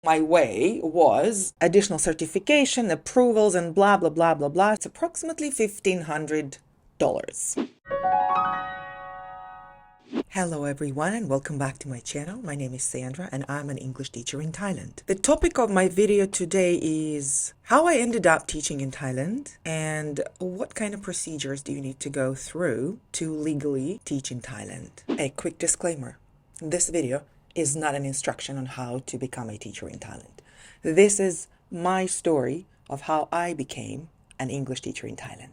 My way was additional certification, approvals, and blah, blah, blah, blah, blah. It's approximately $1,500. Hello everyone and welcome back to my channel. My name is Sandra and I'm an English teacher in Thailand. The topic of my video today is how I ended up teaching in Thailand and what kind of procedures do you need to go through to legally teach in Thailand. A quick disclaimer. This video is not an instruction on how to become a teacher in Thailand. This is my story of how I became an English teacher in Thailand.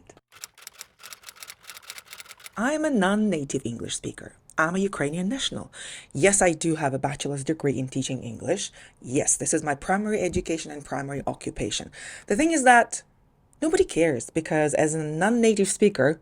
I'm a non-native English speaker. I'm a Ukrainian national. Yes, I do have a bachelor's degree in teaching English. Yes, this is my primary education and primary occupation. The thing is that nobody cares because as a non-native speaker,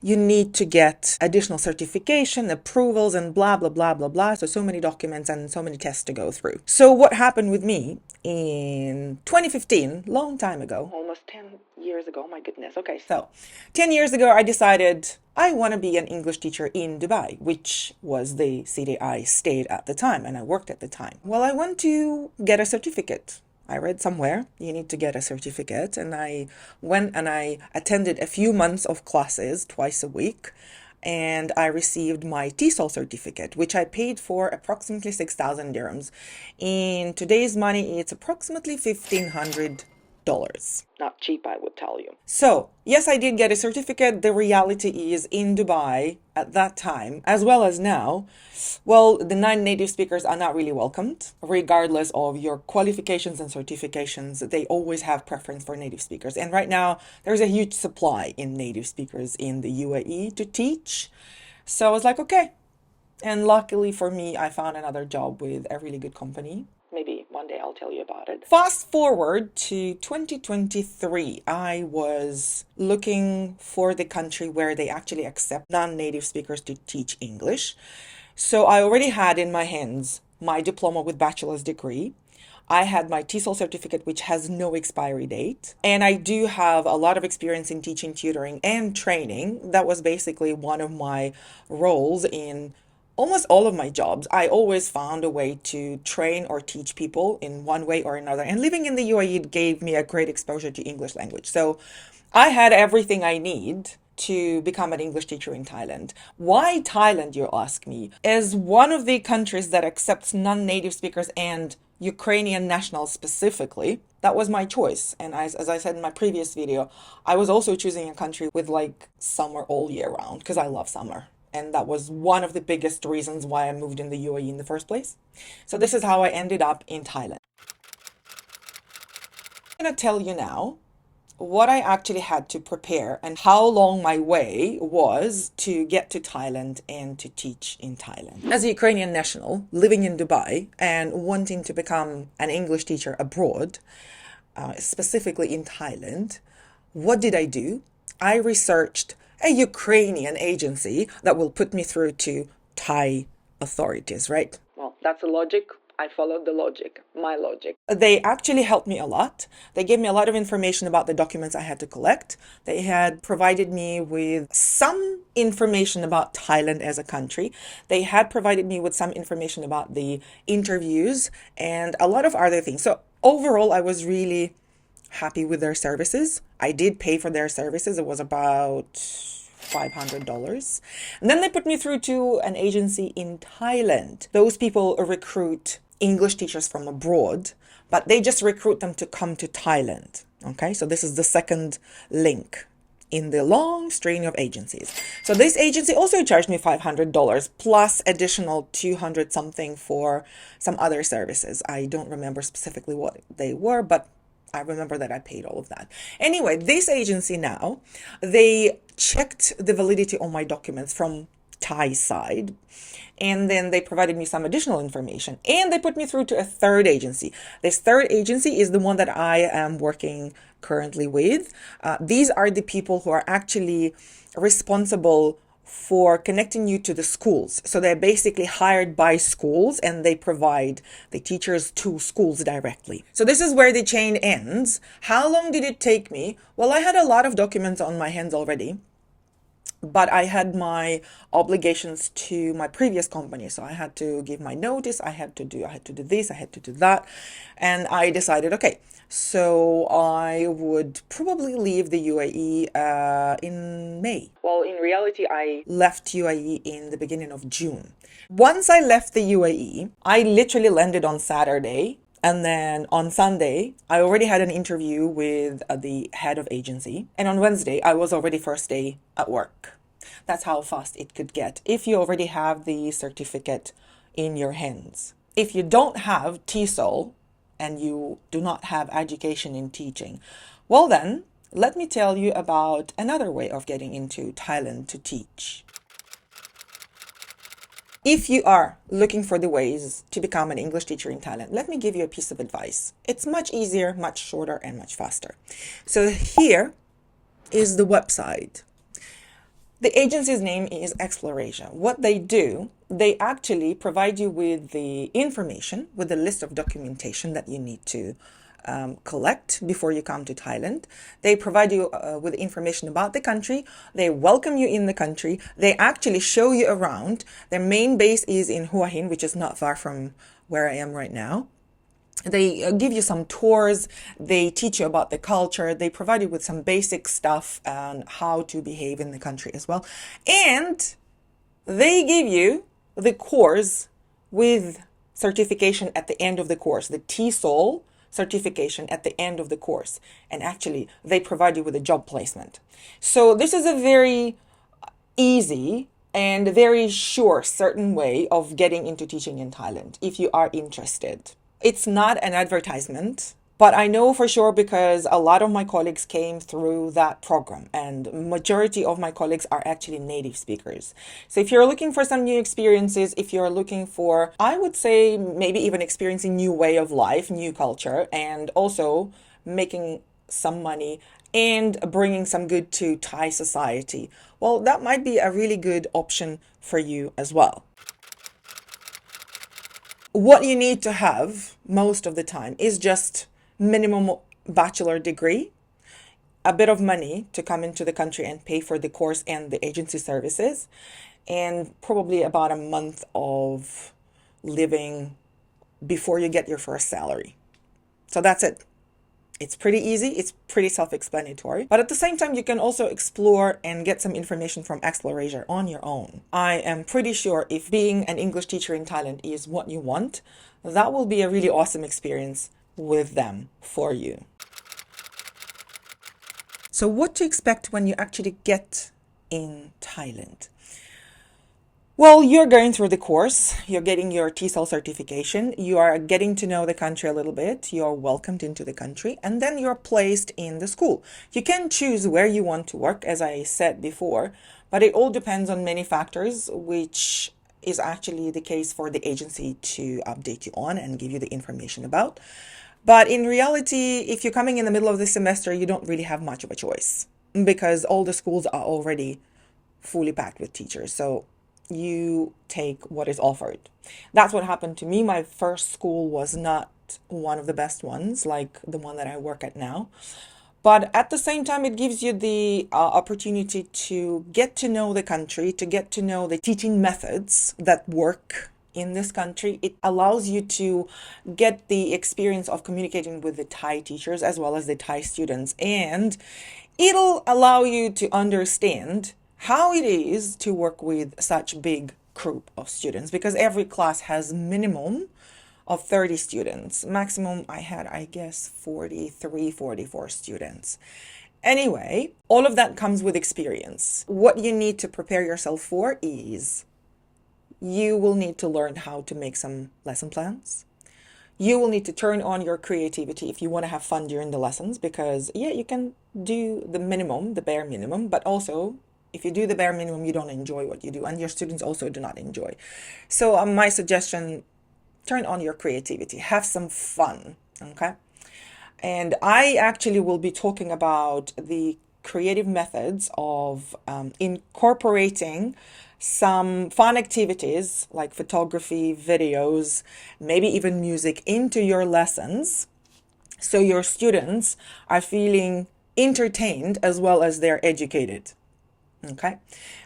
you need to get additional certification, approvals, and blah, blah, blah, blah, blah. So many documents and so many tests to go through. So what happened with me in 2015, long time ago, almost 10 years ago, my goodness. Okay, so 10 years ago, I decided I want to be an English teacher in Dubai, which was the city I stayed at the time and I worked at the time. Well, I want to get a certificate. I read somewhere you need to get a certificate, and I went and I attended a few months of classes twice a week, and I received my TESOL certificate, which I paid for approximately 6,000 dirhams. In today's money, it's approximately $1,500. Not cheap, I would tell you. So, yes, I did get a certificate. The reality is in Dubai at that time, as well as now, well, the non-native speakers are not really welcomed. Regardless of your qualifications and certifications, they always have preference for native speakers. And right now, there's a huge supply in native speakers in the UAE to teach. So I was like, okay. And luckily for me, I found another job with a really good company. Maybe one day I'll tell you about it. Fast forward to 2023, I was looking for the country where they actually accept non-native speakers to teach English. So I already had in my hands my diploma with bachelor's degree. I had my TESOL certificate, which has no expiry date. And I do have a lot of experience in teaching, tutoring, and training. That was basically one of my roles in almost all of my jobs. I always found a way to train or teach people in one way or another. And living in the UAE gave me a great exposure to English language. So I had everything I need to become an English teacher in Thailand. Why Thailand, you ask me? As one of the countries that accepts non-native speakers and Ukrainian nationals specifically, that was my choice. And as I said in my previous video, I was also choosing a country with like summer all year round because I love summer. And that was one of the biggest reasons why I moved in the UAE in the first place. So this is how I ended up in Thailand. I'm going to tell you now what I actually had to prepare and how long my way was to get to Thailand and to teach in Thailand. As a Ukrainian national living in Dubai and wanting to become an English teacher abroad, specifically in Thailand, what did I do? I researched a Ukrainian agency that will put me through to Thai authorities, right? Well, that's the logic. I followed the logic, my logic. They actually helped me a lot. They gave me a lot of information about the documents I had to collect. They had provided me with some information about Thailand as a country. They had provided me with some information about the interviews and a lot of other things. So overall, I was really happy with their services. I did pay for their services. It was about $500. And then they put me through to an agency in Thailand. Those people recruit English teachers from abroad, but they just recruit them to come to Thailand. Okay, so this is the second link in the long string of agencies. So this agency also charged me $500 plus additional 200 something for some other services. I don't remember specifically what they were, but I remember that I paid all of that. Anyway, this agency now, they checked the validity of my documents from Thai side, and then they provided me some additional information, and they put me through to a third agency. This third agency is the one that I am working currently with. These are the people who are actually responsible for connecting you to the schools. So they're basically hired by schools and they provide the teachers to schools directly. So this is where the chain ends. How long did it take me? Well, I had a lot of documents on my hands already. but I had my obligations to my previous company. So I had to give my notice, I had to do this, I had to do that. And I decided, okay, so I would probably leave the UAE in May. Well, in reality, I left UAE in the beginning of June. Once I left the UAE, I literally landed on Saturday. And then on Sunday, I already had an interview with the head of agency. And on Wednesday, I was already first day at work. That's how fast it could get if you already have the certificate in your hands. If you don't have TESOL and you do not have education in teaching, well then, let me tell you about another way of getting into Thailand to teach. If you are looking for the ways to become an English teacher in Thailand, let me give you a piece of advice. It's much easier, much shorter, and much faster. So here is the website. The agency's name is Exploration. What they do, they actually provide you with the information, with a list of documentation that you need to collect before you come to Thailand. They provide you with information about the country. They welcome you in the country. They actually show you around. Their main base is in Hua Hin, which is not far from where I am right now. They give you some tours. They teach you about the culture. They provide you with some basic stuff on how to behave in the country as well. And they give you the course with certification at the end of the course, the TESOL certification at the end of the course. And actually, they provide you with a job placement. So this is a very easy and very sure, certain way of getting into teaching in Thailand if you are interested. It's not an advertisement, but I know for sure because a lot of my colleagues came through that program, and majority of my colleagues are actually native speakers. So if you're looking for some new experiences, if you're looking for, I would say maybe even experiencing new way of life, new culture, and also making some money and bringing some good to Thai society, well, that might be a really good option for you as well. What you need to have most of the time is just minimum bachelor degree, a bit of money to come into the country and pay for the course and the agency services, and probably about a month of living before you get your first salary. So that's it. It's pretty easy. It's pretty self-explanatory. But at the same time, you can also explore and get some information from Explorasia on your own. I am pretty sure if being an English teacher in Thailand is what you want, that will be a really awesome experience with them for you. So what to expect when you actually get in Thailand? Well, you're going through the course, you're getting your TESOL certification, you are getting to know the country a little bit, you're welcomed into the country, and then you're placed in the school. You can choose where you want to work, as I said before, but it all depends on many factors, which is actually the case for the agency to update you on and give you the information about. But in reality, if you're coming in the middle of the semester, you don't really have much of a choice because all the schools are already fully packed with teachers. So you take what is offered. That's what happened to me. My first school was not one of the best ones, like the one that I work at now. But at the same time, it gives you the opportunity to get to know the country, to get to know the teaching methods that work in this country. It allows you to get the experience of communicating with the Thai teachers as well as the Thai students. And it'll allow you to understand how it is to work with such big group of students, because every class has minimum of 30 students. Maximum I had, I guess, 43, 44 students. Anyway, all of that comes with experience. What you need to prepare yourself for is you will need to learn how to make some lesson plans. You will need to turn on your creativity if you want to have fun during the lessons, because yeah, you can do the minimum, the bare minimum, but also if you do the bare minimum, you don't enjoy what you do, and your students also do not enjoy. So my suggestion, turn on your creativity, have some fun, okay? And I actually will be talking about the creative methods of incorporating some fun activities like photography, videos, maybe even music into your lessons, so your students are feeling entertained as well as they're educated. Okay,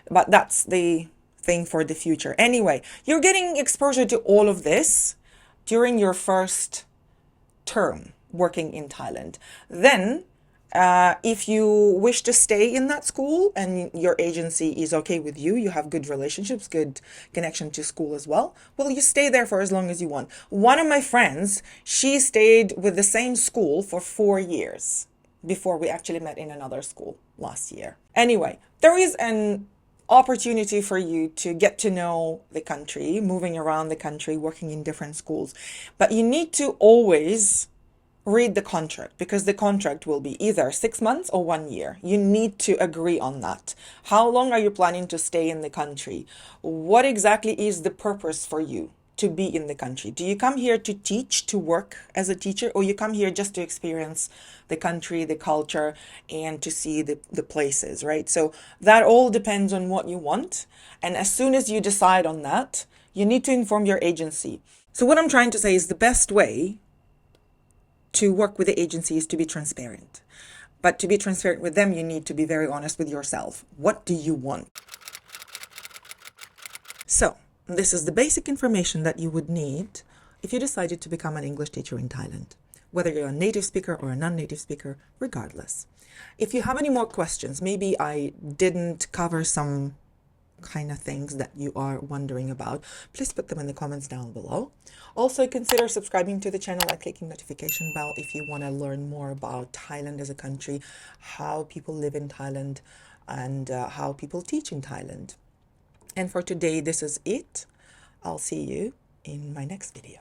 but that's the thing for the future. Anyway, you're getting exposure to all of this during your first term working in Thailand. Then, if you wish to stay in that school and your agency is okay with you, you have good relationships, good connection to school as well, well, you stay there for as long as you want. One of my friends, she stayed with the same school for 4 years before we actually met in another school last year. Anyway, there is an opportunity for you to get to know the country, moving around the country, working in different schools. But you need to always read the contract, because the contract will be either 6 months or 1 year. You need to agree on that. How long are you planning to stay in the country? What exactly is the purpose for you to be in the country? Do you come here to teach, to work as a teacher, or you come here just to experience the country, the culture, and to see the places, right? So that all depends on what you want. And as soon as you decide on that, you need to inform your agency. So what I'm trying to say is the best way to work with the agency is to be transparent. But to be transparent with them, you need to be very honest with yourself. What do you want? So, this is the basic information that you would need if you decided to become an English teacher in Thailand, whether you're a native speaker or a non-native speaker, regardless. If you have any more questions, maybe I didn't cover some kind of things that you are wondering about, please put them in the comments down below. Also, consider subscribing to the channel and clicking notification bell if you want to learn more about Thailand as a country, how people live in Thailand, and how people teach in Thailand. And for today, this is it. I'll see you in my next video.